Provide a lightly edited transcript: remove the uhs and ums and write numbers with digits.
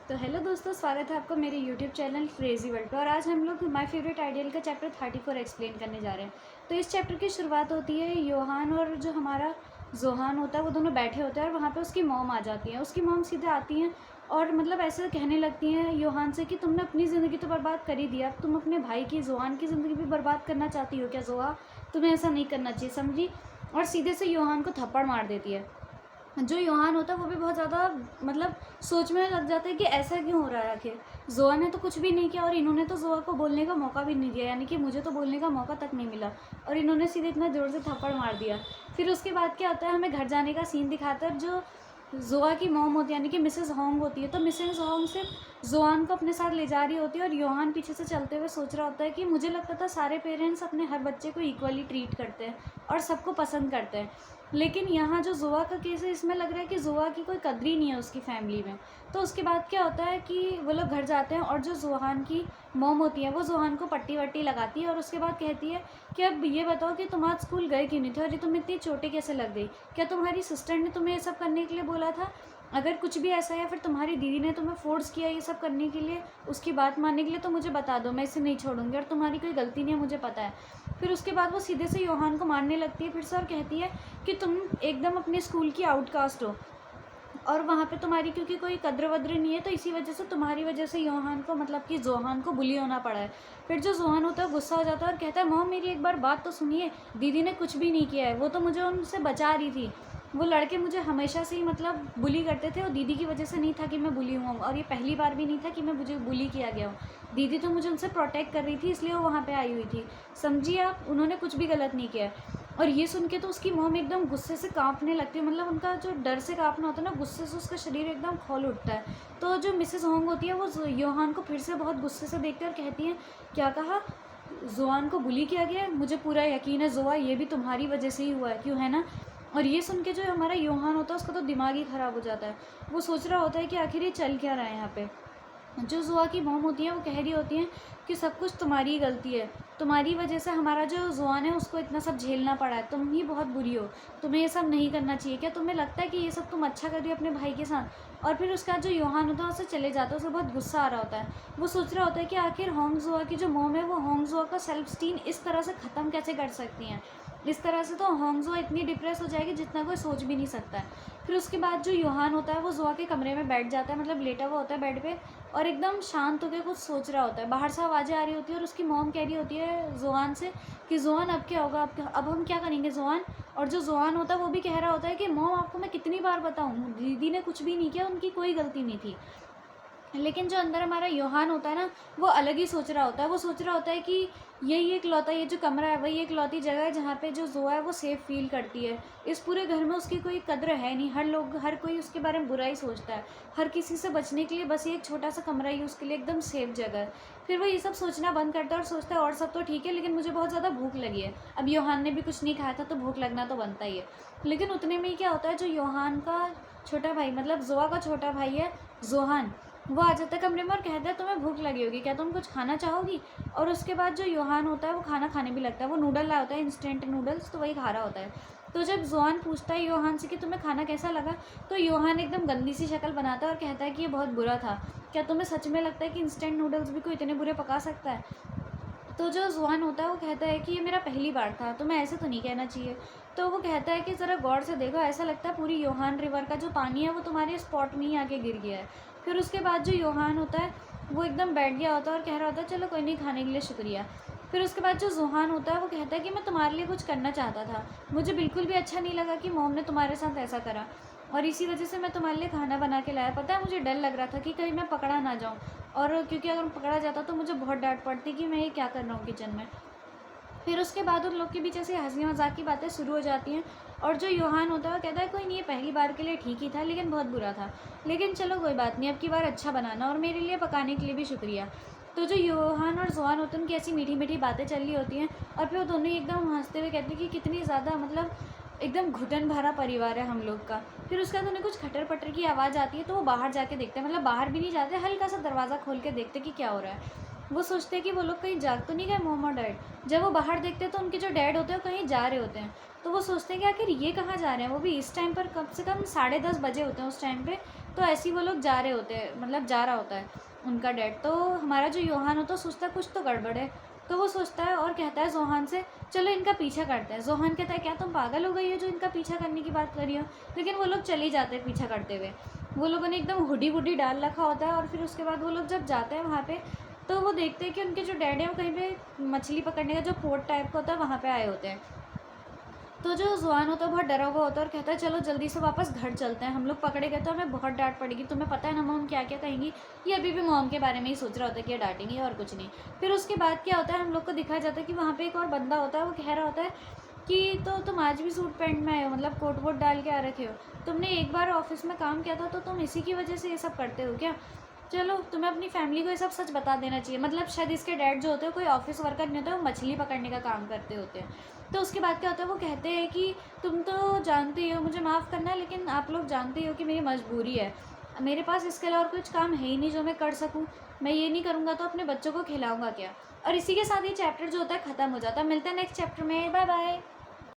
तो हेलो दोस्तों, स्वागत है आपका मेरे यूट्यूब चैनल क्रेजी वर्ल्ड पे। और आज हम लोग माय फेवरेट आइडियल का चैप्टर 34 एक्सप्लेन करने जा रहे हैं। तो इस चैप्टर की शुरुआत होती है योहान और जो हमारा जोहान होता है वो दोनों बैठे होते हैं और वहाँ पे उसकी मॉम आ जाती है। उसकी मॉम सीधे आती हैं और मतलब ऐसे कहने लगती हैं योहान से कि तुमने अपनी ज़िंदगी तो बर्बाद कर ही दिया, अब तुम अपने भाई की जोहान की ज़िंदगी भी बर्बाद करना चाहती हो क्या जोहा? तुम्हें ऐसा नहीं करना चाहिए, समझी? और सीधे से योहान को थप्पड़ मार देती है। जो योहान होता है वो भी बहुत ज़्यादा मतलब सोच में लग जाता है कि ऐसा क्यों हो रहा है। आखिर जोआ ने तो कुछ भी नहीं किया और इन्होंने तो जोआ को बोलने का मौका भी नहीं दिया, यानी कि मुझे तो बोलने का मौका तक नहीं मिला और इन्होंने सीधे इतना ज़ोर से थप्पड़ मार दिया। फिर उसके बाद क्या होता है, हमें घर जाने का सीन दिखाता है। जो जोआ की मॉम होती है यानी कि मिसेस होंग होती है, तो मिसेस होंग सिर्फ जोआन को अपने साथ ले जा रही होती है और योहान पीछे से चलते हुए सोच रहा होता है कि मुझे लगता था सारे पेरेंट्स अपने हर बच्चे को इक्वली ट्रीट करते हैं और सबको पसंद करते हैं, लेकिन यहाँ जो जोआ का केस है इसमें लग रहा है कि जोआ की कोई कदर ही नहीं है उसकी फैमिली में। तो उसके बाद क्या होता है कि वो लोग घर जाते हैं और जो जोहान की मॉम होती है वो जोहान को पट्टी वट्टी लगाती है और उसके बाद कहती है कि अब ये बताओ कि तुम आज स्कूल गए क्यों नहीं थे और ये तुम्हें इतनी चोटें कैसे लग गई? क्या तुम्हारी सिस्टर ने तुम्हें ये सब करने के लिए बोला था? अगर कुछ भी ऐसा है या फिर तुम्हारी दीदी ने तुम्हें फोर्स किया ये सब करने के लिए, उसकी बात मानने के लिए, तो मुझे बता दो, मैं इसे नहीं छोड़ूंगी और तुम्हारी कोई गलती नहीं है, मुझे पता है। फिर उसके बाद वो सीधे से योहान को मारने लगती है फिर से और कहती है कि तुम एकदम अपने स्कूल की आउटकास्ट हो और वहाँ पे तुम्हारी क्योंकि कोई कद्र वद्र नहीं है, तो इसी वजह से तुम्हारी वजह से योहान को मतलब कि जोहान को बुली होना पड़ा है। फिर जो जोहान होता है गुस्सा हो जाता है और कहता है मॉम मेरी एक बार बात तो सुनिए, दीदी ने कुछ भी नहीं किया है, वो तो मुझे उनसे बचा रही थी। वो लड़के मुझे हमेशा से ही मतलब बुली करते थे और दीदी की वजह से नहीं था कि मैं बुली हुआ हूँ और ये पहली बार भी नहीं था कि मैं मुझे बुली किया गया हूँ। दीदी तो मुझे उनसे प्रोटेक्ट कर रही थी इसलिए वो वहाँ पे आई हुई थी, समझिए आप, उन्होंने कुछ भी गलत नहीं किया। और ये सुन के तो उसकी मॉम एकदम गुस्से से कांपने लगती है, मतलब उनका जो डर से कांपना होता है ना, गुस्से से उसका शरीर एकदम खौल उठता है। तो जो मिसेस होंग होती है वो योहान को फिर से बहुत गुस्से से देखती है और कहती है क्या कहा? जोआन को बुली किया गया है? मुझे पूरा यकीन है जोआ ये भी तुम्हारी वजह से ही हुआ है, क्यों है ना? और ये सुन के जो हमारा योहान होता है उसका तो दिमाग ही ख़राब हो जाता है। वो सोच रहा होता है कि आखिर ये चल क्या रहा है यहाँ पे। जो जोआ की मॉम होती है वो कह रही होती हैं कि सब कुछ तुम्हारी ही गलती है, तुम्हारी वजह से हमारा जो जोआन है उसको इतना सब झेलना पड़ा है, तुम ही बहुत बुरी हो, तुम्हें ये सब नहीं करना चाहिए। क्या तुम्हें लगता है कि ये सब तुम अच्छा कर रही हो अपने भाई के साथ? और फिर उसका जो योहान होता है उससे चले जाता है, उसे बहुत गुस्सा आ रहा होता है। वो सोच रहा होता है कि आखिर होंग जोआ की जो मॉम है वो होंग जोआ का सेल्फ स्टीम इस तरह से ख़त्म कैसे कर सकती हैं? इस तरह से तो होंग जोआ इतनी डिप्रेस हो जाएगी जितना कोई सोच भी नहीं सकता है। फिर उसके बाद जो योहान होता है वो जोआ के कमरे में बैठ जाता है, मतलब लेटा हुआ होता है बेड पे और एकदम शांत होकर कुछ सोच रहा होता है। बाहर से आवाज़ें आ रही होती है और उसकी मॉम कह रही होती है जोआन से कि जोआन अब क्या होगा, अब हम क्या करेंगे जोआन? और जो जोआन होता है वो भी कह रहा होता है कि मॉम आपको मैं कितनी बार बताऊँ, दीदी ने कुछ भी नहीं किया, उनकी कोई गलती नहीं थी। लेकिन जो अंदर हमारा योहान होता है ना वो अलग ही सोच रहा होता है। वो सोच रहा होता है कि यही एक लौता, ये जो कमरा है वही एक लौती जगह है जहाँ पे जो जोआ है वो सेफ़ फील करती है। इस पूरे घर में उसकी कोई कद्र है नहीं, हर कोई उसके बारे में बुरा ही सोचता है। हर किसी से बचने के लिए बस ये एक छोटा सा कमरा ही उसके लिए एकदम सेफ़ जगह है। फिर वो ये सब सोचना बंद करता है और सोचता है और सब तो ठीक है लेकिन मुझे बहुत ज़्यादा भूख लगी है। अब योहान ने भी कुछ नहीं खाया था तो भूख लगना तो बनता ही है। लेकिन उतने में ही क्या होता है, जो योहान का छोटा भाई मतलब जोआ का छोटा भाई है जोहान, वो आ जाता है कमरे में और कहता है तुम्हें भूख लगी होगी, क्या तुम कुछ खाना चाहोगी? और उसके बाद जो योहान होता है वो खाना खाने भी लगता है। वो नूडल लाया होता है, इंस्टेंट नूडल्स, तो वही खा रहा होता है। तो जब जोहान पूछता है योहान से कि तुम्हें खाना कैसा लगा, तो योहान एकदम गंदी सी शक्ल बनाता है और कहता है कि ये बहुत बुरा था। क्या तुम्हें सच में लगता है कि इंस्टेंट नूडल्स भी कोई इतने बुरे पका सकता है? तो जो जोहान होता है वो कहता है कि ये मेरा पहली बार था, तो मैं ऐसे तो नहीं कहना चाहिए। तो वो कहता है कि ज़रा गौर से देखो, ऐसा लगता है पूरी योहान रिवर का जो पानी है वो तुम्हारे स्पॉट में ही आके गिर गया है। फिर उसके बाद जो योहान होता है वो एकदम बैठ गया होता है और कह रहा होता है चलो कोई नहीं, खाने के लिए शुक्रिया। फिर उसके बाद जो जोहान होता है वो कहता है कि मैं तुम्हारे लिए कुछ करना चाहता था, मुझे बिल्कुल भी अच्छा नहीं लगा कि मॉम ने तुम्हारे साथ ऐसा करा और इसी वजह से मैं तुम्हारे लिए खाना बना के लाया। पता है मुझे डर लग रहा था कि कहीं मैं पकड़ा ना जाऊँ, और क्योंकि अगर पकड़ा जाता तो मुझे बहुत डांट पड़ती कि मैं ये क्या कर रहा हूँ किचन में। फिर उसके बाद उन लोग के बीच ऐसे हंसी मजाक की बातें शुरू हो जाती हैं और जो योहान होता है वो कहता है कोई नहीं, ये पहली बार के लिए ठीक ही था लेकिन बहुत बुरा था, लेकिन चलो कोई बात नहीं, अब की बार अच्छा बनाना और मेरे लिए पकाने के लिए भी शुक्रिया। तो जो योहान और जोहान होते हैं उनकी ऐसी मीठी मीठी बातें चल रही होती हैं और फिर वो दोनों ही एकदम हंसते हुए कहते हैं कि कितनी ज़्यादा मतलब एकदम घुटन भरा परिवार है हम लोग का। फिर उसके बाद उन्हें कुछ खटर पटर की आवाज़ आती है तो वो बाहर जाके देखते हैं, मतलब बाहर भी नहीं जाते, हल्का सा दरवाज़ा खोल के देखते कि क्या हो रहा है। वो सोचते हैं कि वो लोग कहीं जाग तो नहीं गए मॉम और डैड। जब वो बाहर देखते हैं तो उनके जो डैड होते हैं वो कहीं जा रहे होते हैं। तो वो सोचते हैं कि आखिर ये कहाँ जा रहे हैं, वो भी इस टाइम पर, कम से कम 10:30 बजे होते हैं उस टाइम पे। तो ऐसे ही वो लोग जा रहे होते हैं, मतलब जा रहा होता है उनका डैड। तो हमारा जो योहान होता है सोचता है कुछ तो गड़बड़ है, तो वो सोचता है और कहता है जोहान से चलो इनका पीछा करते हैं। जोहान कहता है क्या तुम पागल हो गई हो जो इनका पीछा करने की बात कर रही हो। लेकिन वो लोग चले जाते हैं पीछा करते हुए। वो लोगों ने एकदम हुडी वुडी डाल रखा होता है, और फिर उसके बाद वो लोग जब जाते हैं वहाँ पे तो वो देखते हैं कि उनके जो डैड हैं वो कहीं पे मछली पकड़ने का जो पोर्ट टाइप का होता है वहाँ पे आए होते हैं। तो जो जुआन होता है बहुत डरा हुआ होता है और कहता है चलो जल्दी से वापस घर चलते हैं, हम लोग पकड़े गए तो हमें बहुत डांट पड़ेगी, तुम्हें पता है ना मॉम क्या क्या कहेंगी। ये अभी भी मॉम के बारे में ही सोच रहा होता है कि ये डांटेंगी और कुछ नहीं। फिर उसके बाद क्या होता है, हम लोग को दिखाया जाता है कि वहाँ पे एक और बंदा होता है, वो कह रहा होता है कि तो तुम आज भी सूट पैंट में आए हो, मतलब कोट वोट डाल के आ रखे हो, तुमने एक बार ऑफिस में काम किया था तो तुम इसी की वजह से ये सब करते हो क्या। चलो तुम्हें अपनी फैमिली को ये सब सच बता देना चाहिए। मतलब शायद इसके डैड जो होते हैं कोई ऑफिस वर्कर नहीं होता है, वो मछली पकड़ने का काम करते होते हैं। तो उसके बाद क्या होता है, वो कहते हैं कि तुम तो जानते ही हो, मुझे माफ़ करना है लेकिन आप लोग जानते ही हो कि मेरी मजबूरी है, मेरे पास इसके अलावा और कुछ काम है ही नहीं जो मैं कर सकूं। मैं ये नहीं करूँगा तो अपने बच्चों को खिलाऊंगा क्या। और इसी के साथ ये चैप्टर जो होता है ख़त्म हो जाता है। मिलते हैं नेक्स्ट चैप्टर में, बाय बाय।